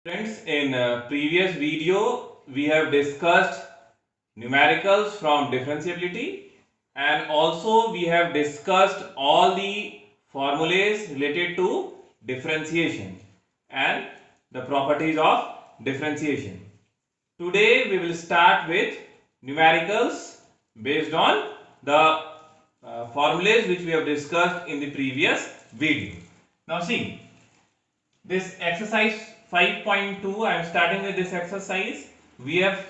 Friends, in previous video we have discussed numericals from differentiability, and also we have discussed all the formulas related to differentiation and the properties of differentiation. Today we will start with numericals based on the formulas which we have discussed in the previous video. Now see, this exercise 5.2, I am starting with this exercise. We have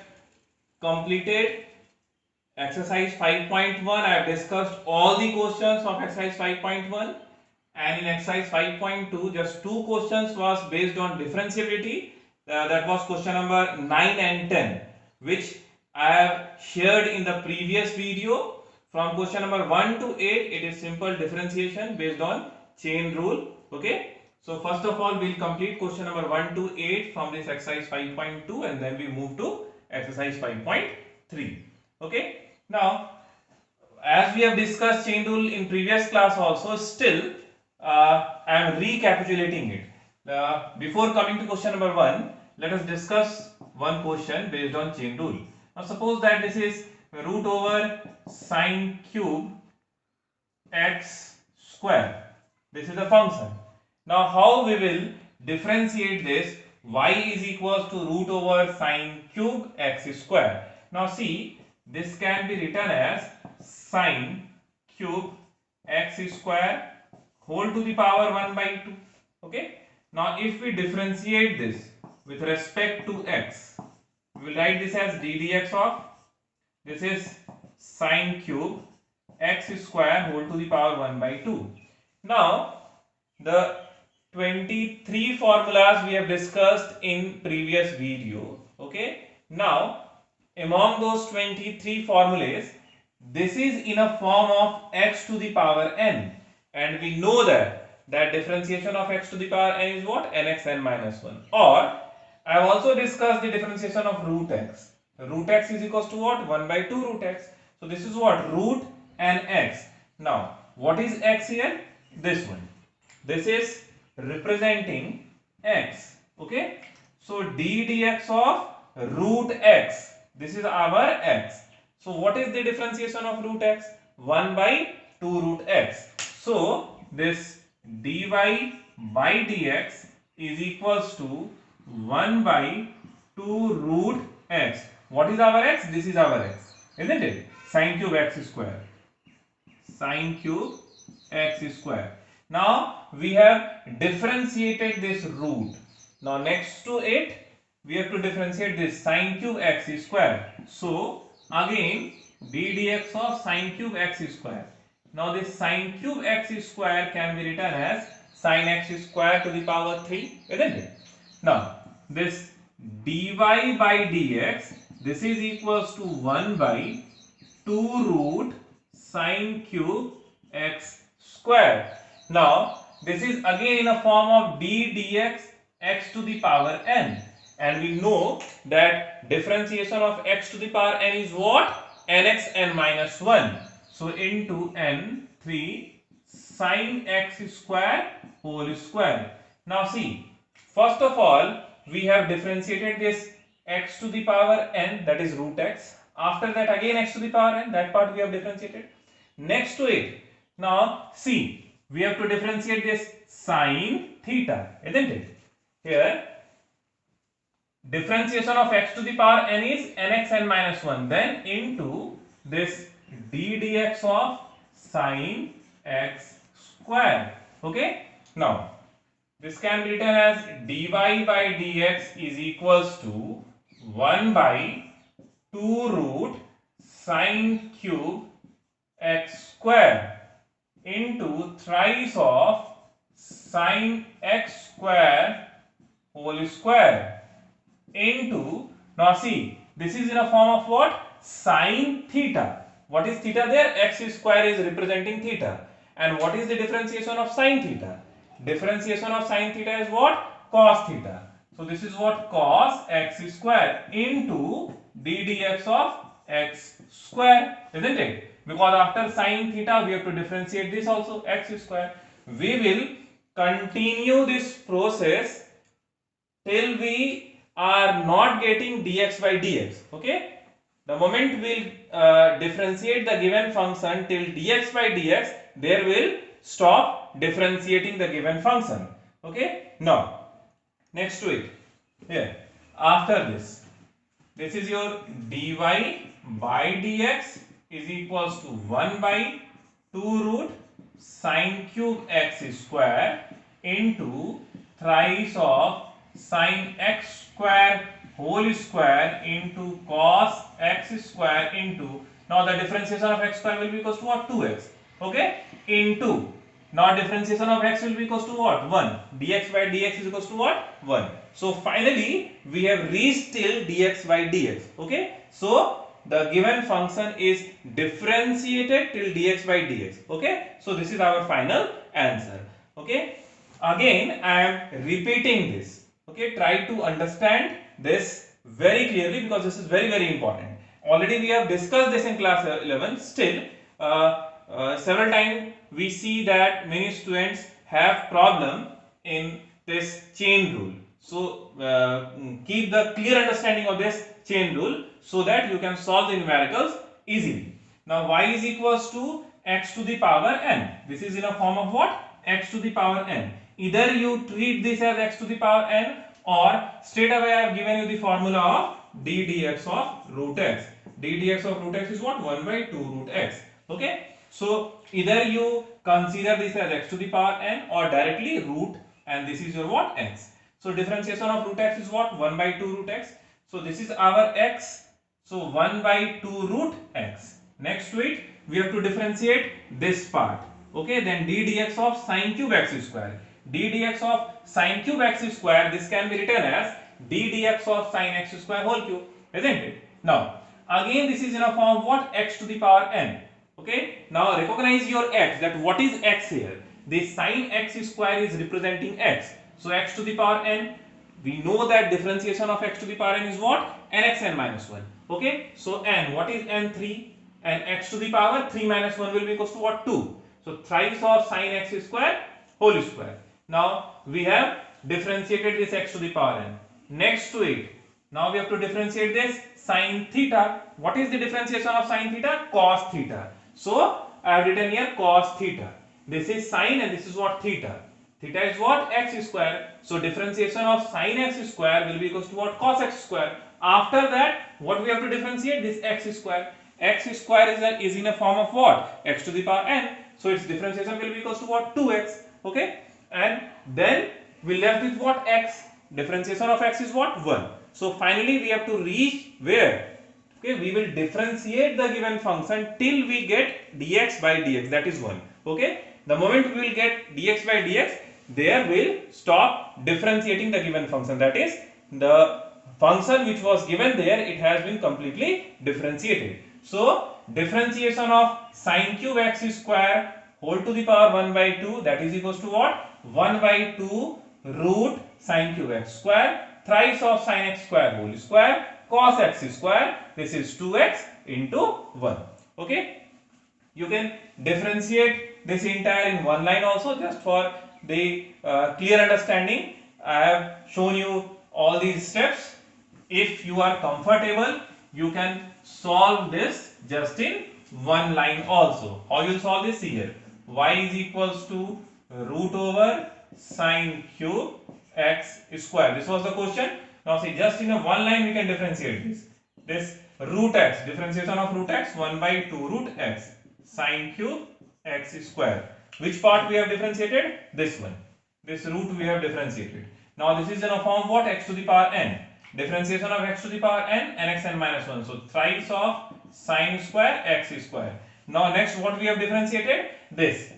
completed exercise 5.1. I have discussed all the questions of exercise 5.1, and in exercise 5.2 just two questions was based on differentiability. That was question number 9 and 10, which I have shared in the previous video. From question number 1 to 8 it is simple differentiation based on chain rule. Okay, so first of all we'll complete question number 1 to 8 from this exercise 5.2, and then we move to exercise 5.3. Okay, now as we have discussed chain rule in previous class also, still I am recapitulating it. Before coming to question number 1, let us discuss one question based on chain rule. Now suppose that this is root over sine cube x square. This is a function. Now how we will differentiate this? Y is equals to root over sine cube x square. Now see, this can be written as sine cube x square whole to the power 1 by 2. Okay. Now if we differentiate this with respect to x, we will write this as d dx of, this is sine cube x square whole to the power 1 by 2. Now the 23 formulas we have discussed in previous video. Okay, now among those 23 formulas, this is in a form of x to the power n, and we know that differentiation of x to the power n is what? Nx n minus 1. Or I have also discussed the differentiation of root x. Root x is equals to what? 1 by 2 root x. So this is what? Root and x. Now what is x here? This one. This is representing x. Okay, so d dx of root x, this is our x. So what is the differentiation of root x? 1 by 2 root x. So this dy by dx is equals to 1 by 2 root x. What is our x? This is our x, isn't it? Sine cube x square. Sine cube x square. Now we have differentiated this root. Now next to it we have to differentiate this sine cube x square. So again d dx of sine cube x square. Now this sine cube x square can be written as sine x square to the power 3, isn't it? Now this dy by dx, this is equals to 1 by 2 root sine cube x square. Now this is again in a form of d dx x to the power n, and we know that differentiation of x to the power n is what? Nx n minus 1. So into n 3 sine x square whole square. Now see, first of all we have differentiated this x to the power n, that is root x. After that again x to the power n, that part we have differentiated. Next to it, now see, we have to differentiate this sine theta, isn't it? Here differentiation of x to the power n is nx n minus 1, then into this d dx of sine x square. Okay, now this can be written as dy by dx is equals to 1 by 2 root sine cube x square into thrice of sine x square whole square into, now see, this is in a form of what? Sine theta. What is theta there? X square is representing theta. And what is the differentiation of sine theta? Differentiation of sine theta is what? Cos theta. So this is what? Cos x square into d dx of x square, isn't it? Because after sine theta we have to differentiate this also, x square. We will continue this process till we are not getting dx by dx. Okay, the moment we'll differentiate the given function till dx by dx, there will stop differentiating the given function. Okay, now next to it, here after this is your dy by dx is equals to 1 by 2 root sine cube x square into thrice of sine x square whole square into cos x square into, now the differentiation of x square will be equals to what? 2x. Okay, into, now differentiation of x will be equals to what? 1. dx by dx is equals to what? 1. So finally we have reached till dx by dx. Okay, so the given function is differentiated till dx by dx. Okay, so this is our final answer. Okay, again I am repeating this. Okay, try to understand this very clearly because this is very important. Already we have discussed this in class 11. Still several times we see that many students have problem in this chain rule. So keep the clear understanding of this chain rule so that you can solve the numericals easily. Now y is equals to x to the power n. This is in a form of what? X to the power n. Either you treat this as x to the power n, or straight away I have given you the formula of d dx of root x. D dx of root x is what? 1 by 2 root x. Okay, so either you consider this as x to the power n or directly root, and this is your what? X. So differentiation of root x is what? 1 by 2 root x. So this is our x. So 1 by 2 root x. Next to it we have to differentiate this part. Okay, then d dx of sine cube x square. D dx of sine cube x square, this can be written as d dx of sine x square whole cube, isn't it? Now again this is in a form of what? X to the power n. Okay, now recognize your x, that what is x here? The sine x square is representing x. So x to the power n, we know that differentiation of x to the power n is what? Nxn minus 1. Okay, so n, what is n? 3, and x to the power 3 minus 1 will be equals to what? 2. So thrice of sine x square whole square. Now we have differentiated this x to the power n. Next to it, now we have to differentiate this sine theta. What is the differentiation of sine theta? Cos theta. So I have written here cos theta. This is sine and this is what? Theta. Theta is what? X square. So differentiation of sine x square will be equals to what? Cos x square. After that, what we have to differentiate? This x square. X square is in a form of what? X to the power n. So its differentiation will be equals to what? 2x. Okay, and then we left with what? X. Differentiation of x is what? 1. So finally we have to reach where? Okay, we will differentiate the given function till we get dx by dx, that is 1. Okay, the moment we will get dx by dx, there will stop differentiating the given function, that is the function which was given there, it has been completely differentiated. So differentiation of sine cube x square whole to the power 1 by 2, that is equals to what? 1 by 2 root sine cube x square thrice of sine x square whole square cos x square, this is 2x into 1. Okay, you can differentiate this entire in one line also, just for the clear understanding. I have shown you all these steps. If you are comfortable, you can solve this just in one line also. How you will solve this? here? Y is equals to root over sine cube x square. This was the question. Now see, just in a one line we can differentiate this. This root x, differentiation of root x, 1 by 2 root x sine cube x square. Which part we have differentiated? This one. This root we have differentiated. Now this is in a form what? X to the power n. Differentiation of x to the power n, nxn minus 1. So thrice of sine square x square. Now next what we have differentiated? This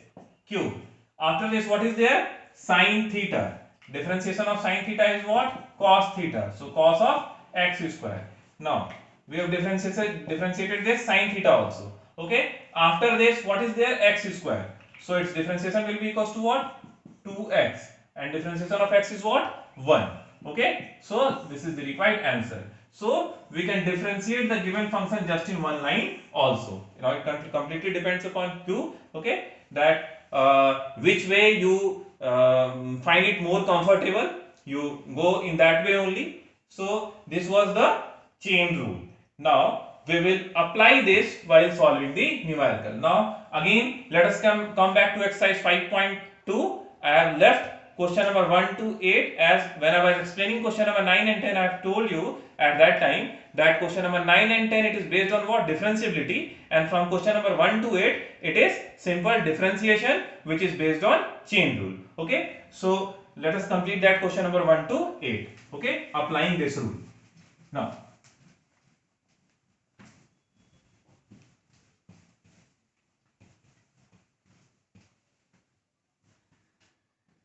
cube. After this what is there? Sine theta. Differentiation of sine theta is what? Cos theta. So cos of x square. Now we have differentiated this sine theta also. Okay. After this what is there? X square. So its differentiation will be equals to what? 2x. And differentiation of x is what? 1. Okay. So this is the required answer. So we can differentiate the given function just in one line also. Now it completely depends upon you. Okay. That which way you find it more comfortable. you go in that way only. So this was the chain rule. Now we will apply this while solving the numerical. Now again let us come back to exercise 5.2. I have left question number 1 to 8, as when I was explaining question number 9 and 10 I have told you at that time that question number 9 and 10 it is based on what? Differentiability, and from question number 1 to 8 it is simple differentiation which is based on chain rule. Okay, so let us complete that question number 1 to 8. Okay, applying this rule. Now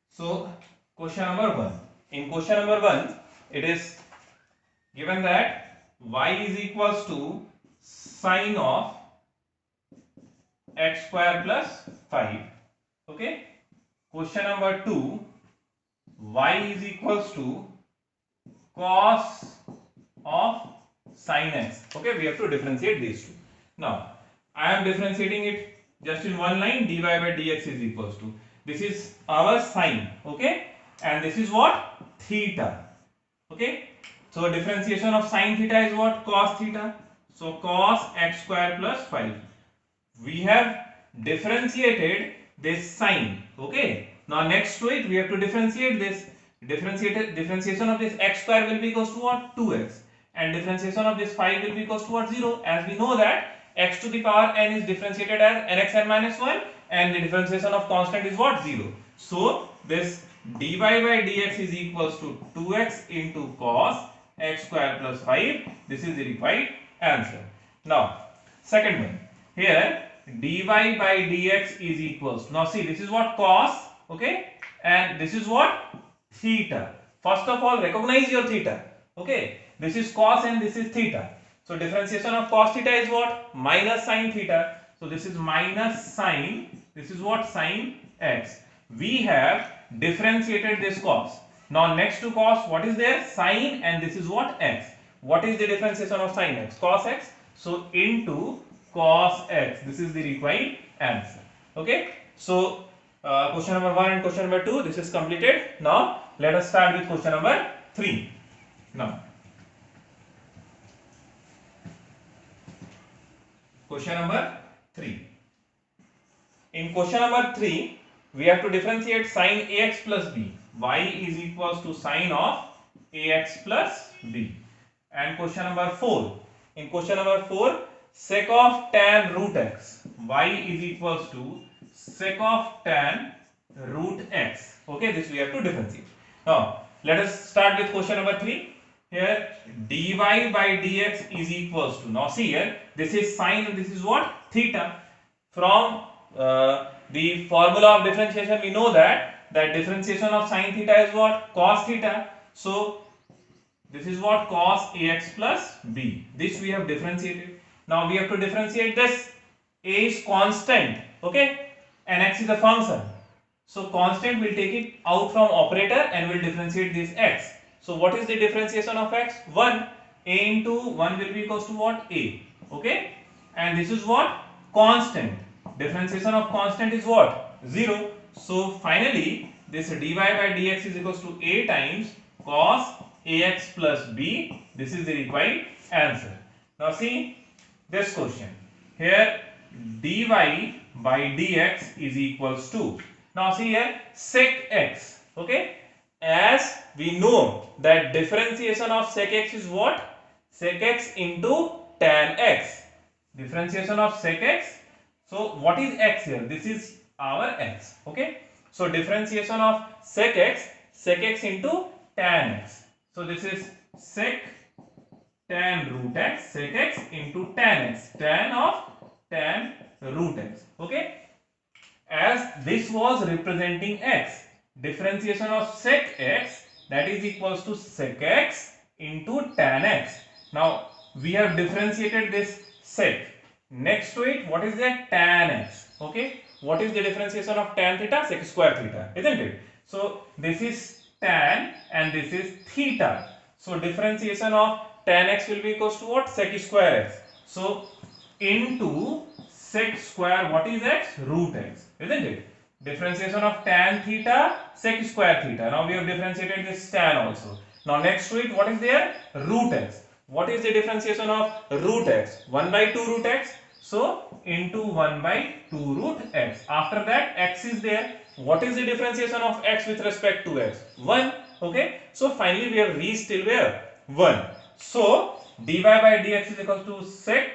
so question number 1. In question number 1 it is given that y is equals to sine of x square plus 5. Okay, question number 2, y is equals to cos of sin x. Okay, we have to differentiate these two. Now I am differentiating it just in one line. Dy by dx is equals to, this is our sine, okay, and this is what? Theta. Okay, so differentiation of sine theta is what? Cos theta. So cos x square plus 5. We have differentiated this sine. Okay, now next to it we have to differentiate this. Differentiation of this x square will be equals to what? 2x, and differentiation of this 5 will be equals to what? 0, as we know that x to the power n is differentiated as nxn minus 1, and the differentiation of constant is what? 0. So this dy by dx is equals to 2x into cos x square plus 5. This is the required answer. Now second one, here dy by dx is equals, now see, this is what? Cos, okay, and this is what? Theta. First of all recognize your theta. Okay, this is cos and this is theta. So differentiation of cos theta is what? Minus sin theta. So this is minus sine, this is what? Sin x. We have differentiated this cos. Now next to cos what is there? Sin, and this is what? X. What is the differentiation of sin x? Cos x. So into cos x. This is the required answer. Okay, so question number 1 and question number 2 this is completed. Now let us start with question number 3. Now question number 3. In question number 3 we have to differentiate sine ax plus b. Y is equals to sine of ax plus b. And question number 4. In question number 4, sec of tan root x. Y is equals to sec of tan root x. Okay, this we have to differentiate. Now let us start with question number 3. Here dy by dx is equals to, now see here, this is sine and this is what? Theta. From the formula of differentiation we know that differentiation of sine theta is what? Cos theta. So this is what? Cos ax plus b. This we have differentiated. Now we have to differentiate this. A is constant, okay, and x is a function. So constant will take it out from operator and will differentiate this x. So what is the differentiation of x? 1. A into 1 will be equals to what? A. Okay, and this is what? Constant. Differentiation of constant is what? 0. So finally this dy by dx is equals to a times cos ax plus b. This is the required answer. Now see this question. Here dy by dx is equals to, now see here, sec x. Okay, as we know that differentiation of sec x is what? Sec x into tan x. Differentiation of sec x. So what is x here? This is our x. Okay, so differentiation of sec x into tan x. So this is sec tan root x, sec x into tan x, tan of tan root x. Okay, as this was representing x, differentiation of sec x, that is equals to sec x into tan x. Now we have differentiated this sec. Next to it, what is that? Tan x. Okay, what is the differentiation of tan theta? Sec square theta, isn't it? So this is tan and this is theta. So differentiation of tan x will be equals to what? Sec square x. So into sec square, what is x? Root x, isn't it? differentiation of tan theta sec square theta. Now we have differentiated this tan also. Now next to it, what is there? Root x. What is the differentiation of root x? 1 by 2 root x. So into 1 by 2 root x. After that, x is there. What is the differentiation of x with respect to x? 1. Okay. So finally we have reached till where? 1. So dy by dx is equal to sec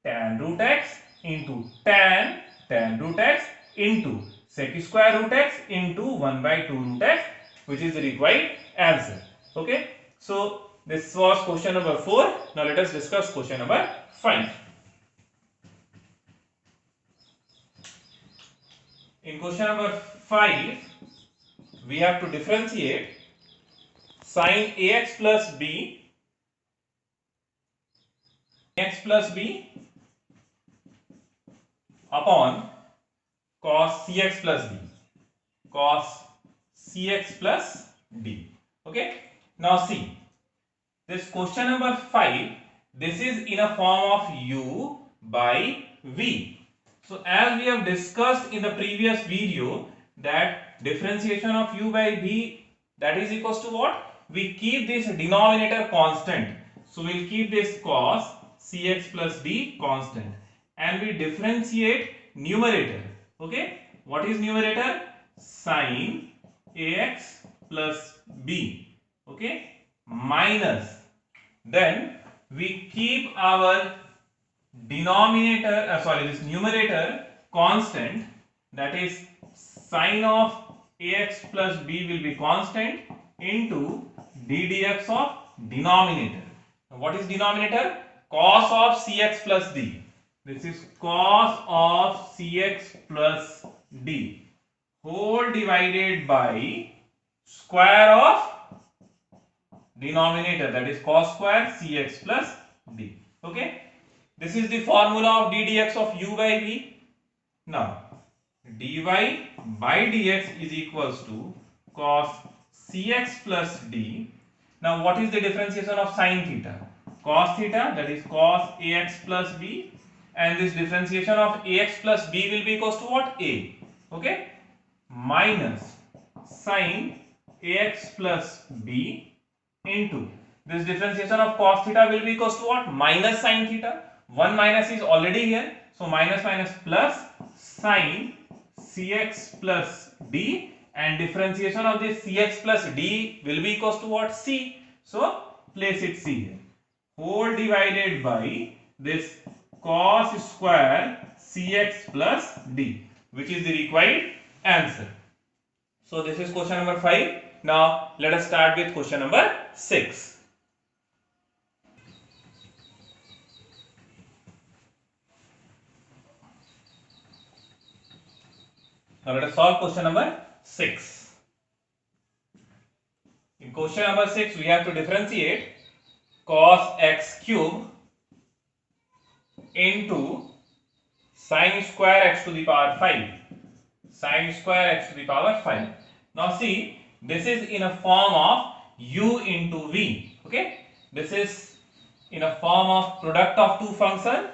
tan root x into tan root x into sec square root x into 1 by 2 root x, which is the required answer. Okay. So this was question number 4. Now let us discuss question number 5. In question number 5, we have to differentiate sin ax plus b upon cos cx plus d. Cos cx plus d. Okay. Now see, this question number 5, this is in a form of u by v. So as we have discussed in the previous video that differentiation of u by v, that is equals to what? We keep this denominator constant. So we will keep this cos cx plus d constant and we differentiate numerator. Okay. What is numerator? Sin ax plus b. Okay. Minus. Then we keep our denominator, this numerator constant, that is sin of ax plus b will be constant into d dx of denominator. What is denominator? Cos of cx plus d. This is cos of cx plus d whole divided by square of denominator, that is cos square cx plus d. Okay. This is the formula of d dx of u by v. Now dy by dx is equals to cos cx plus d. Now what is the differentiation of sin theta? Cos theta, that is cos ax plus b, and this differentiation of ax plus b will be equals to what? A. Okay. Minus sin ax plus b into this differentiation of cos theta will be equals to what? Minus sin theta. 1 minus is already here. So minus minus plus sin cx plus d, and differentiation of this cx plus d will be equals to what? C. So place it C here. Whole divided by this cos square cx plus d, which is the required answer. So this is question number 5. Now let us start with question number 6. Now let us solve question number 6. In question number 6, we have to differentiate cos x cube into sin square x to the power 5. Sin square x to the power 5. Now see, this is in a form of u into v. Okay. This is in a form of product of two functions.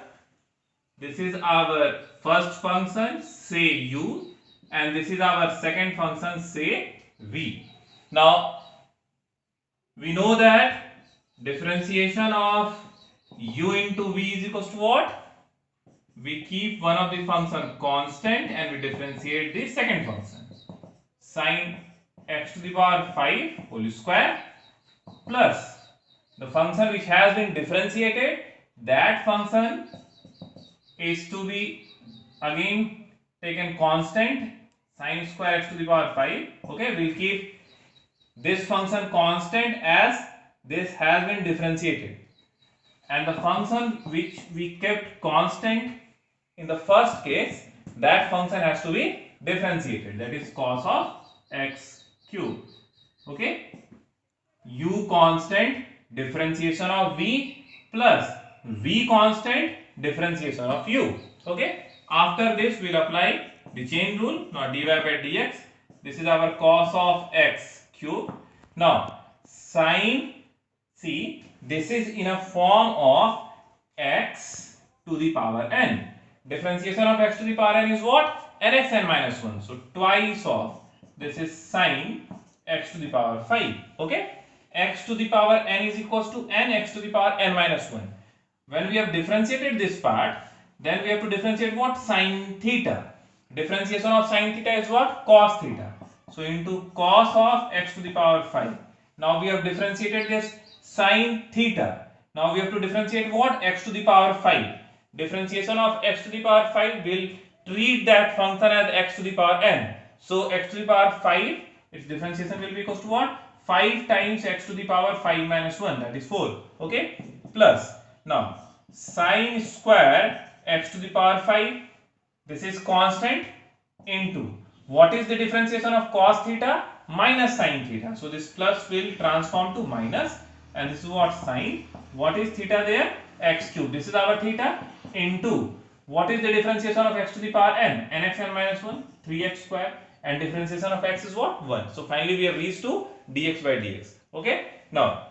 This is our first function, say u, and this is our second function, say v. Now we know that differentiation of u into v is equals to what? We keep one of the function constant and we differentiate the second function. Sin x to the power 5 whole square plus the function which has been differentiated, that function is to be again taken constant, sin square x to the power 5. Okay, we'll keep this function constant as this has been differentiated, and the function which we kept constant in the first case, that function has to be differentiated, that is cos of x cube. Okay, u constant, differentiation of v, plus v constant, differentiation of u. Okay, after this we'll apply the chain rule. Now dy by dx, this is our cos of x cube. Now sin, see, this is in a form of x to the power n. Differentiation of x to the power n is what? nx n minus 1. So twice of this is sine x to the power 5. Okay, x to the power n is equals to n x to the power n minus 1. When we have differentiated this part, then we have to differentiate what? Sine theta. Differentiation of sine theta is what? Cos theta. So into cos of x to the power 5. Now we have differentiated this sine theta. Now we have to differentiate what? X to the power 5. Differentiation of x to the power 5 will treat that function as x to the power n. So x to the power 5, its differentiation will be equals to what? 5 times x to the power 5 minus 1, that is 4. Okay, plus now sine square x to the power 5, this is constant, into what is the differentiation of cos theta? Minus sine theta. So this plus will transform to minus, and this is what? Sine. What is theta there? X cube. This is our theta, into what is the differentiation of x to the power n? Nx n minus 1, 3x square, and differentiation of x is what? 1. So finally we have reached to dx by dx. Okay, now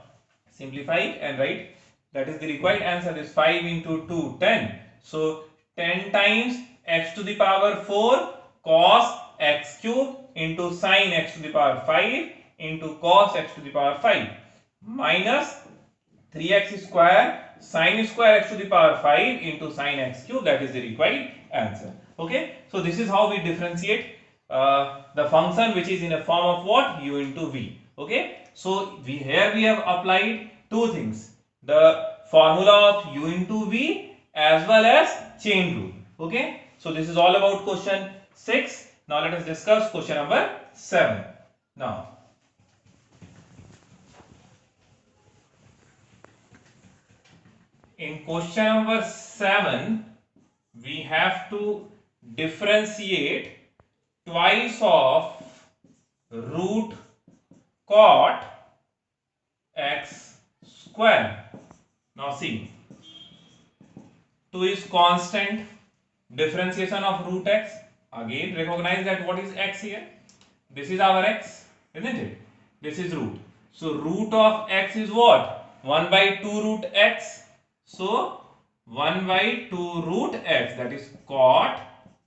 simplify and write. That is the required answer is 5 into 2, 10. So 10 times x to the power 4 cos x cube into sin x to the power 5 into cos x to the power 5 minus 3x square sin square x to the power 5 into sin x cube. That is the required answer. Okay, so this is how we differentiate the function which is in a form of what? U into v. Okay, so here we have applied two things, the formula of u into v as well as chain rule. Okay, so this is all about question 6. Now let us discuss question number 7. Now in question number 7 we have to differentiate twice of root cot x square. Now see, 2 is constant, differentiation of root x, again recognize that what is x here? This is our x, isn't it? This is root. So root of x is what? 1 by 2 root x. So 1 by 2 root x, that is cot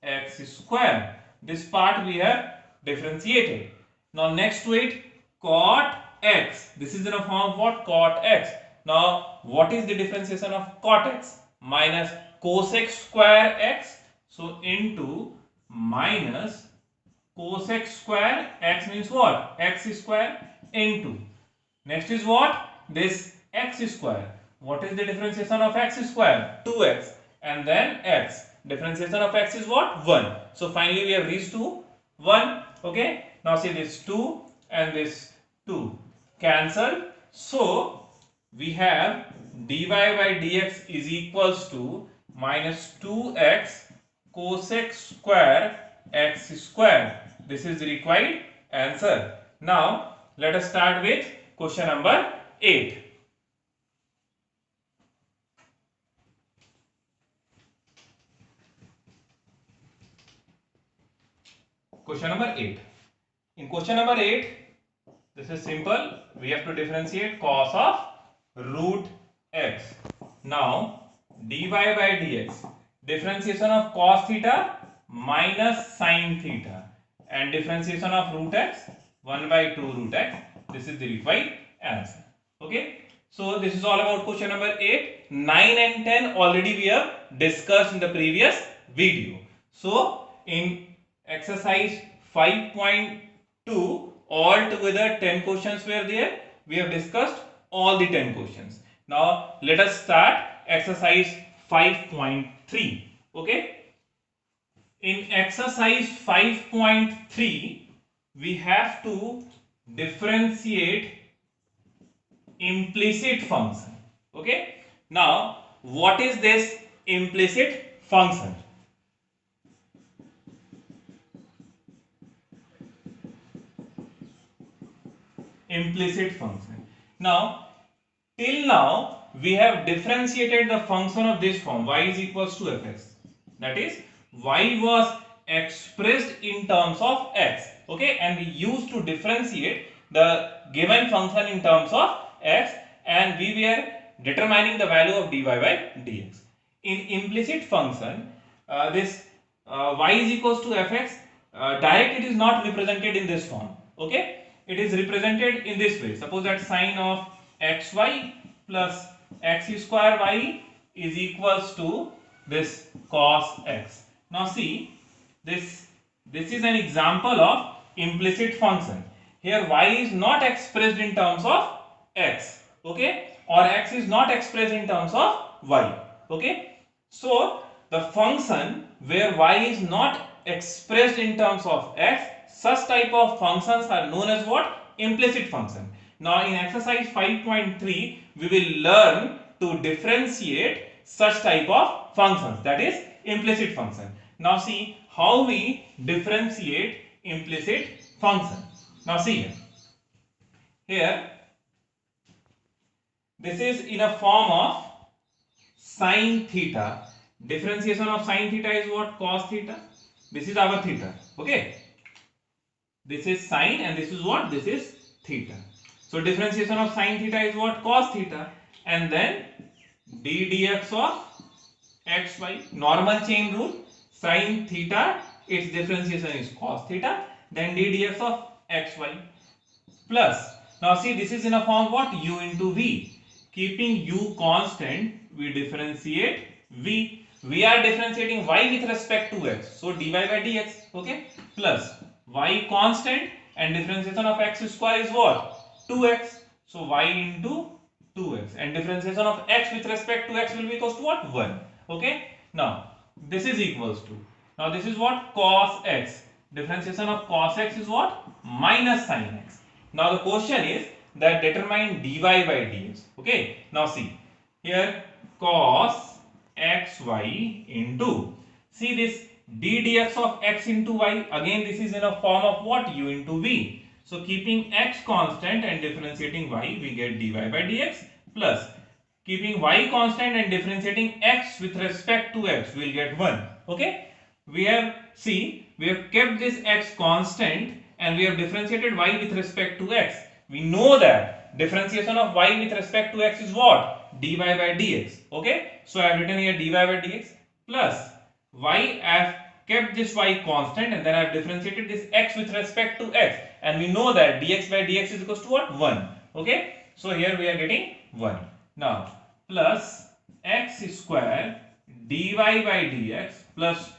x square. This part we have differentiated. Now next to it, cot x. This is in a form of what? Cot x. Now what is the differentiation of cot x? Minus cosec square x. So into minus cosec square x means what? X square into. Next is what? This x square. What is the differentiation of x square? 2x. And then x. Differentiation of x is what? 1. So finally we have reached to 1. Okay. Now see this 2 and this 2 cancel. So we have dy by dx is equals to minus 2x cosec square x square. This is the required answer. Now let us start with question number 8. Question number 8. In question number 8, this is simple. We have to differentiate cos of root x. Now dy by dx, differentiation of cos theta minus sin theta, and differentiation of root x 1 by 2 root x. This is the required answer. Okay, so this is all about question number 8. 9 and 10 already we have discussed in the previous video. So in exercise 5.2 altogether 10 questions were there. We have discussed all the 10 questions. Now let us start exercise 5.3. Okay, in exercise 5.3 we have to differentiate implicit function. Okay, now what is this implicit function? Implicit function. Now till now we have differentiated the function of this form, y is equals to fx, that is y was expressed in terms of x. Okay, and we used to differentiate the given function in terms of x, and we were determining the value of dy by dx. In implicit function, this y is equals to fx, direct it is not represented in this form. Okay, it is represented in this way. Suppose that sine of xy plus x square y is equals to this cos x. Now see, this is an example of implicit function. Here y is not expressed in terms of x, okay, or x is not expressed in terms of y, okay. So the function where y is not expressed in terms of x, such type of functions are known as what? Implicit function. Now in exercise 5.3 we will learn to differentiate such type of functions, that is implicit function. Now see how we differentiate implicit function. Now see here, this is in a form of sine theta. Differentiation of sine theta is what? Cos theta. This is our theta, okay. This is sine and this is what? This is theta. So differentiation of sine theta is what? Cos theta. And then d dx of xy, normal chain rule. Sine theta, its differentiation is cos theta, then d dx of xy plus, now see this is in a form what? U into v. Keeping u constant, we differentiate v. We are differentiating y with respect to x, so dy by dx, okay, plus y constant and differentiation of x square is what? 2x, so y into 2x, and differentiation of x with respect to x will be equals to what? 1, okay. Now this is equals to, now this is what? Cos x. Differentiation of cos x is what? Minus sin x. Now the question is that determine dy by dx, okay. Now see here, cos xy into, see this d dx of x into y, again this is in a form of what? U into v. So keeping x constant and differentiating y, we get dy by dx, plus keeping y constant and differentiating x with respect to x, we will get 1, okay. We have, see, we have kept this x constant and we have differentiated y with respect to x. We know that differentiation of y with respect to x is what? Dy by dx, okay. So I have written here dy by dx plus y, I have kept this y constant and then I have differentiated this x with respect to x, and we know that dx by dx is equals to what? 1, okay. So here we are getting 1. Now plus x square dy by dx plus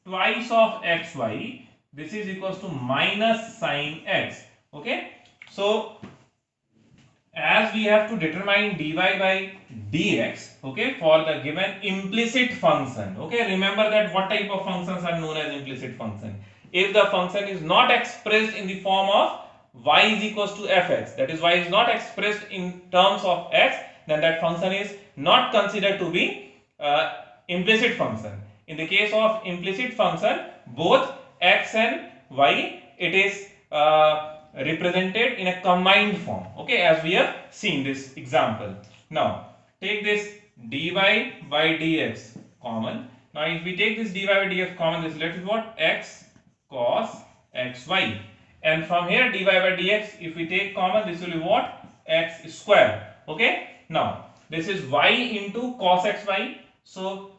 twice of xy, this is equals to minus sin x, okay. So as we have to determine dy by dx, okay, for the given implicit function, okay, remember that what type of functions are known as implicit function? If the function is not expressed in the form of y is equals to fx, that is y is not expressed in terms of x, then that function is not considered to be implicit function. In the case of implicit function, both x and y, it is represented in a combined form, okay, as we have seen this example. Now take this dy by dx common. Now if we take this dy by dx common, this left is what? X cos xy, and from here dy by dx, if we take common, this will be what? X square, okay. Now this is y into cos xy, so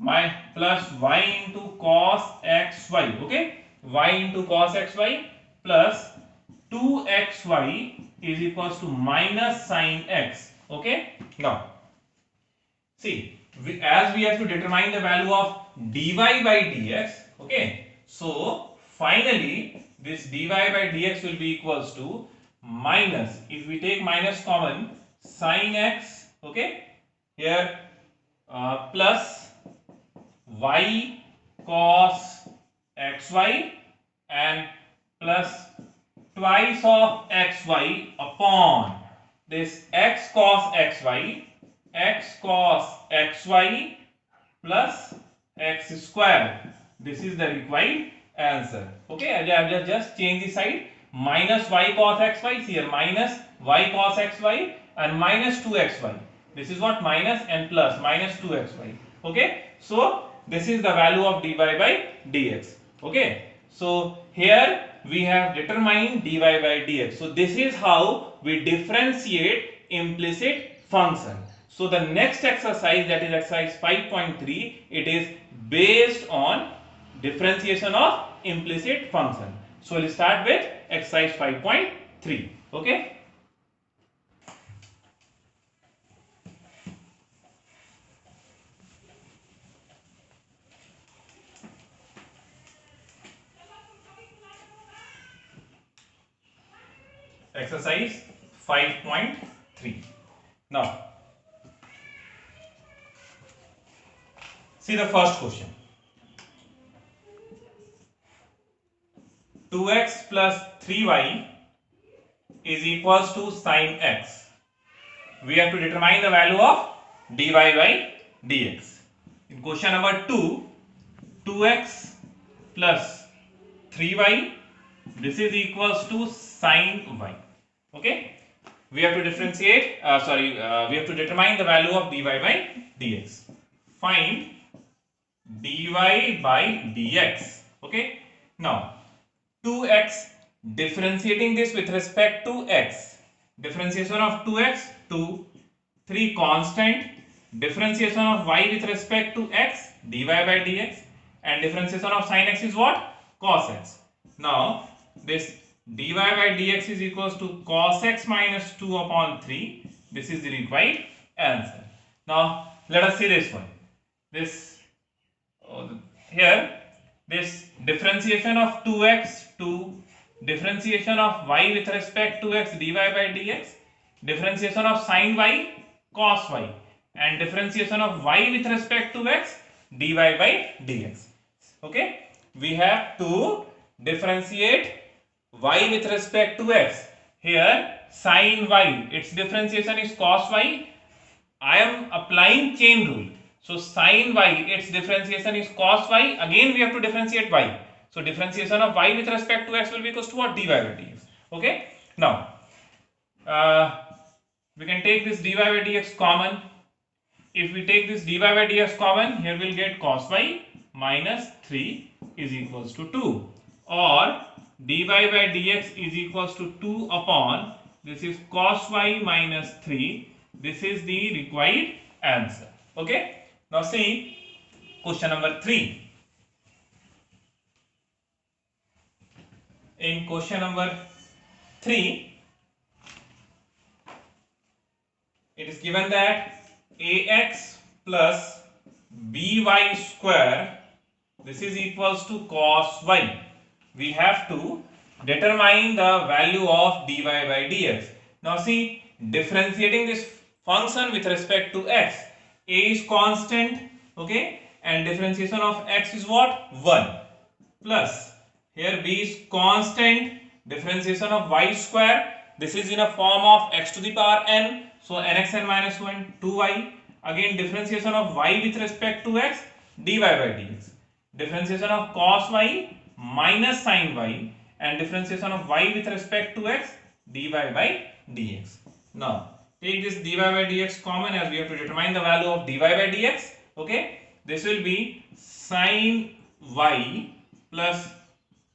my plus y into cos xy, okay, y into cos xy plus 2xy is equals to minus sin x, okay. Now see, as we have to determine the value of dy by dx, okay, so finally this dy by dx will be equals to minus, if we take minus common, sin x, okay, here plus y cos xy and plus twice of xy upon this x cos xy plus x square. This is the required answer, okay. I have just change the side, minus y cos xy, here minus y cos xy and minus 2xy. This is what? Minus and plus, minus 2xy, okay. So this is the value of dy by dx, okay. So here we have determined dy by dx. So this is how we differentiate implicit function. So the next exercise, that is exercise 5.3, it is based on differentiation of implicit function. So we'll start with exercise 5.3. Okay. Exercise 5.3. Now, see the first question. 2x plus 3y is equals to sine x. We have to determine the value of dy by dx. In question number 2, 2x plus 3y, this is equals to sine y. Okay, we have to differentiate, we have to determine the value of dy by dx. Find dy by dx. Okay, now 2x, differentiating this with respect to x, differentiation of 2x, 2, 3 constant, differentiation of y with respect to x, dy by dx, and differentiation of sin x is what? Cos x. Now this dy by dx is equals to cos x minus 2 upon 3. This is the required answer. Now let us see this one. Here this differentiation of 2x to differentiation of y with respect to x dy by dx, differentiation of sin y cos y, and differentiation of y with respect to x dy by dx. Okay, we have to differentiate y with respect to x. Here sin y, its differentiation is cos y. I am applying chain rule. So sin y, its differentiation is cos y. Again we have to differentiate y. So differentiation of y with respect to x will be equals to what? Dy by dx. Okay. Now we can take this dy by dx common. If we take this dy by dx common, here we'll get cos y minus 3 is equals to 2, or dy by dx is equals to 2 upon, this is cos y minus 3. This is the required answer. Okay. Now see question number 3. In question number 3, it is given that ax plus by square, this is equals to cos y. We have to determine the value of dy by dx. Now see, differentiating this function with respect to x, a is constant, okay, and differentiation of x is what? 1, plus here b is constant, differentiation of y square, this is in a form of x to the power n, so nxn minus 1, 2y, again differentiation of y with respect to x, dy by dx, differentiation of cos y minus sin y, and differentiation of y with respect to x, dy by dx. Now take this dy by dx common, as we have to determine the value of dy by dx. Okay, this will be sin y plus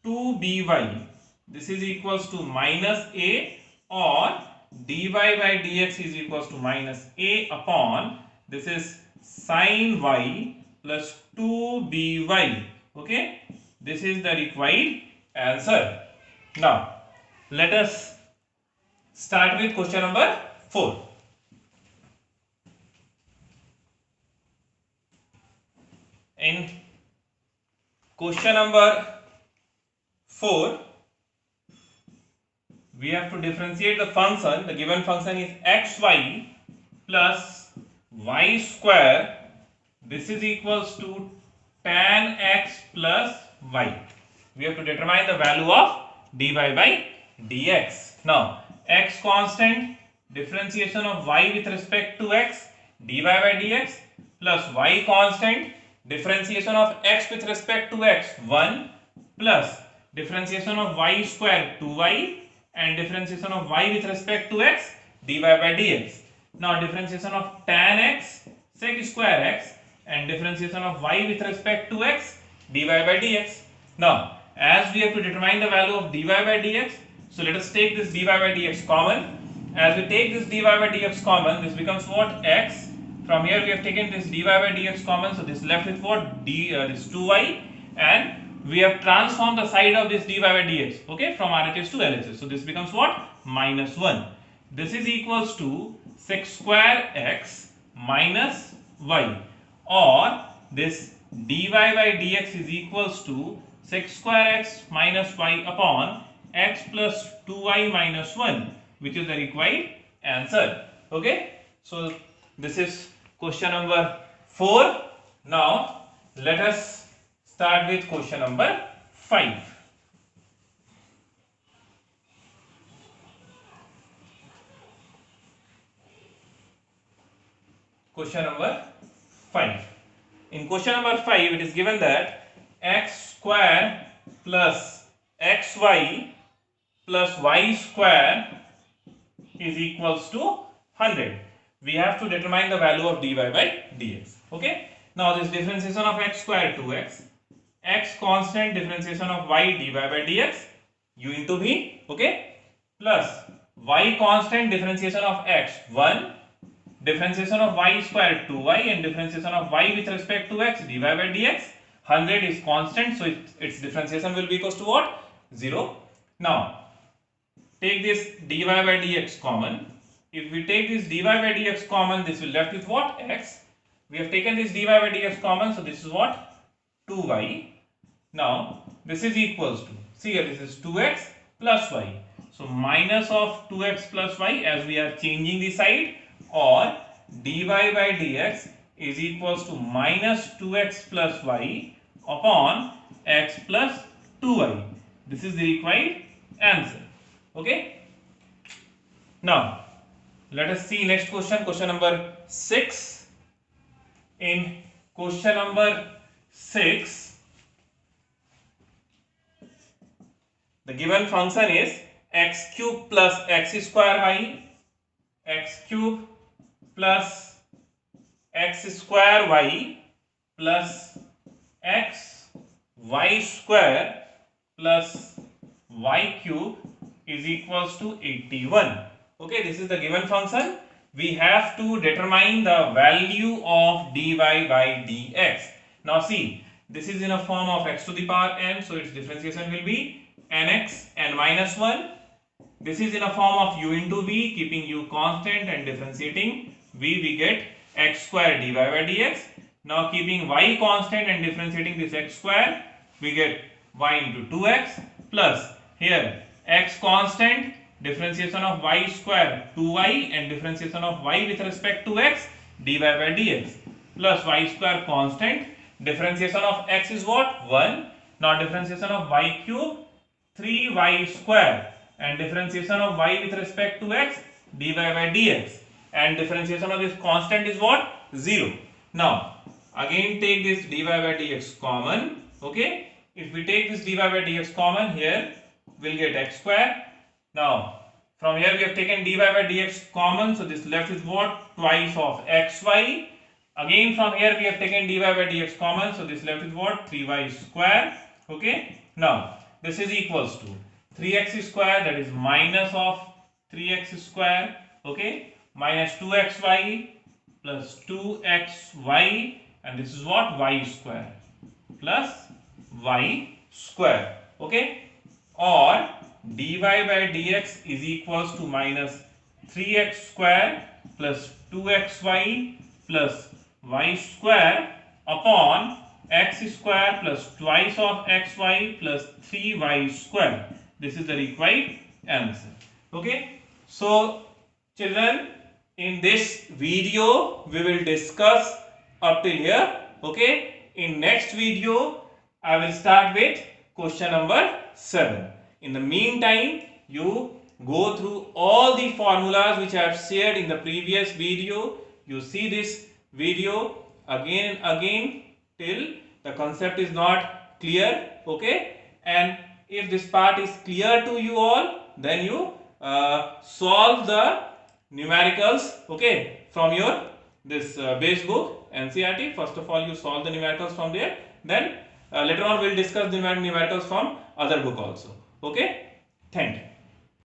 2by, this is equals to minus a, or dy by dx is equals to minus a upon, this is sin y plus 2by. Okay, this is the required answer. Now let us start with question number 4. In question number 4, we have to differentiate the function. The given function is xy plus y square, this is equals to tan x plus y. We have to determine the value of dy by dx. Now x constant, differentiation of y with respect to x, dy by dx, plus y constant, differentiation of x with respect to x, 1, plus differentiation of y square, 2y, and differentiation of y with respect to x, dy by dx. Now differentiation of tan x sec square x, and differentiation of y with respect to x, dy by dx. Now as we have to determine the value of dy by dx, so let us take this dy by dx common. As we take this dy by dx common, this becomes what? X From here we have taken this dy by dx common, so this left with what? This 2y, and we have transformed the side of this dy by dx, okay, from RHS to LHS. So this becomes what? Minus 1. This is equals to sec square x minus y, or this dy by dx is equals to sec square x minus y upon x plus 2y minus 1, which is the required answer. Okay, so this is question number 4. Now let us start with question number 5. Question number 5. In question number 5, it is given that x square plus xy plus y square is equals to 100. We have to determine the value of dy by dx. Okay. Now this differentiation of x square 2x, x constant differentiation of y dy by dx, u into v. Okay. Plus y constant differentiation of x 1, differentiation of y square 2y, and differentiation of y with respect to x dy by dx. 100 is constant, so its differentiation will be equals to what? 0. Now take this dy by dx common. If we take this dy by dx common, this will left with what? X. We have taken this dy by dx common, so this is what? 2y. Now this is equals to, see here, this is 2x plus y. So minus of 2x plus y, as we are changing the side, or dy by dx is equals to minus 2x plus y upon x plus 2y. This is the required answer. Okay. Now let us see next question, question number 6. In question number 6, the given function is x cube plus x square y, x cube plus x square y plus x y square plus y cube is equals to 81. Okay, this is the given function. We have to determine the value of dy by dx. Now see, this is in a form of x to the power n, so its differentiation will be nx n minus 1. This is in a form of u into v, keeping u constant and differentiating v, we get x square dy by dx. Now keeping y constant and differentiating this x square, we get y into 2x plus here x constant, differentiation of y square 2y, and differentiation of y with respect to x dy by dx, plus y square constant, differentiation of x is what? 1. Now differentiation of y cube 3y square, and differentiation of y with respect to x dy by dx, and differentiation of this constant is what? 0. Now again take this dy by dx common. Okay, if we take this dy by dx common, here we'll get x square. Now from here we have taken dy by dx common, so this left is what? Twice of xy. Again from here we have taken dy by dx common, so this left is what? 3y square. Okay, now this is equals to 3x square, that is minus of 3x square, okay, minus 2xy plus 2xy, and this is what? Y square plus y square. Okay, or dy by dx is equals to minus 3x square plus 2xy plus y square upon x square plus twice of xy plus 3y square. This is the required answer. Okay, so children, in this video we will discuss up till here. Okay, in next video I will start with question number 7. In the meantime, you go through all the formulas which I have shared in the previous video. You see this video again and again till the concept is not clear. Okay, and if this part is clear to you all, then you solve the numericals, okay, from your this base book NCERT. First of all, you solve the numericals from there, then later on we will discuss the numericals from other book also. Okay, thank you.